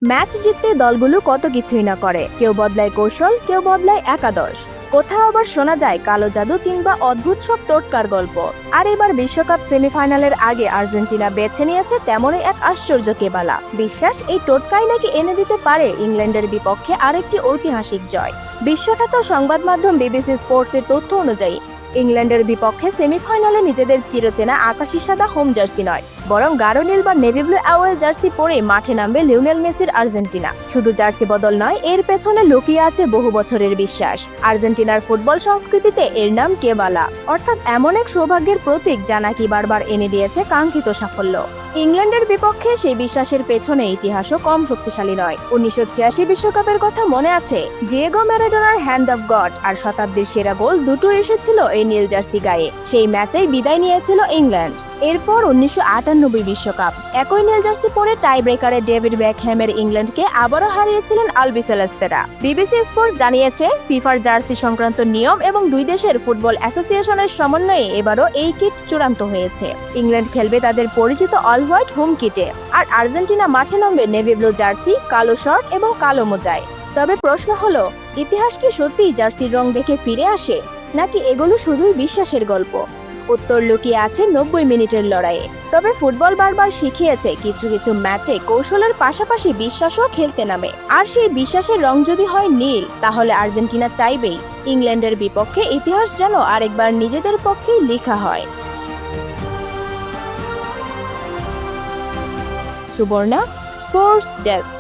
Match জিততে দলগুলো কত কিছুই না করে, কেউ বদলায় কৌশল, কেউ বদলায় একাদশ, কোথাও আবার শোনা যায় কালো জাদু কিংবা অদ্ভুত সব টোটকার গল্প। আর এবার বিশ্বকাপ সেমিফাইনালের আগে আর্জেন্টিনা বেছে নিয়েছে তেমনই এক আশ্চর্য কেবালা। বিশ্বাস এই টোটকাই নাকি এনে দিতে পারে ইংল্যান্ডের বিপক্ষে আরেকটি ঐতিহাসিক জয়। বিশ্বখ্যাত সংবাদ মাধ্যম বিবিসি স্পোর্টসের তথ্য অনুযায়ী ইংল্যান্ডের বিপক্ষে সেমিফাইনালে নিজেদের চিরচেনা আকাশি সাদা হোম জার্সি নয়, বরং গাঢ় নীল বা নেভি ব্লু অ্যাওয়ে জার্সি পরে মাঠে নামবে লিওনেল মেসির আর্জেন্টিনা। শুধু জার্সি বদল নয়, এর পেছনে লুকিয়ে আছে বহু বছরের বিশ্বাস। আর্জেন্টিনার ফুটবল সংস্কৃতিতে এর নাম কেবালা, অর্থাৎ এমন এক সৌভাগ্যের প্রতীক যা নাকি বারবার এনে দিয়েছে কাঙ্ক্ষিত সাফল্য। ইংল্যান্ডের বিপক্ষে সেই বিশ্বাসের পেছনে ইতিহাসও কম শক্তিশালী নয়। 1986 বিশ্বকাপের কথা মনে আছে? ডিয়েগো ম্যারাডোনার হ্যান্ড অফ গড আর শতাব্দীর সেরা গোল দুটো এসেছিল এই নীল জার্সি গায়ে। সেই ম্যাচেই বিদায় নিয়েছিল ইংল্যান্ড। এরপর 1998 বিশ্বকাপ একই নীল জার্সি পরে টাই ব্রেকারে ডেভিড বেকহ্যামের ইংল্যান্ডকে আবারও হারিয়েছিলেন আলবিসেলেস্তেরা। বিবিসি স্পোর্টস জানিয়েছে, ফিফার জার্সি সংক্রান্ত নিয়ম এবং দুই দেশের ফুটবল অ্যাসোসিয়েশনের সমন্বয়ে এবারও এই কিট চূড়ান্ত হয়েছে। ইংল্যান্ড খেলবে তাদের পরিচিত অল হোয়াইট হোম কিটে, আর আর্জেন্টিনা মাঠে নামবে নেভি ব্লু জার্সি, কালো শর্ট এবং কালো মোজায়। তবে প্রশ্ন হলো, ইতিহাস কি সত্যিই জার্সির রং দেখে ফিরে আসে, নাকি এগুলো শুধুই বিশ্বাসের গল্প? উত্তর লুকিয়ে আছে 90 মিনিটের লড়াইয়ে। তবে ফুটবল বারবার শিখিয়েছে, কিছু কিছু ম্যাচে কৌশলের পাশাপাশি বিশ্বাসও খেলতে নামে। আর সেই বিশ্বাসের রং যদি হয় নীল, তাহলে আর্জেন্টিনা চাইবেই ইংল্যান্ডের বিপক্ষে ইতিহাস যেন আরেকবার নিজেদের পক্ষেই লেখা হয়। Subarna, sports desk.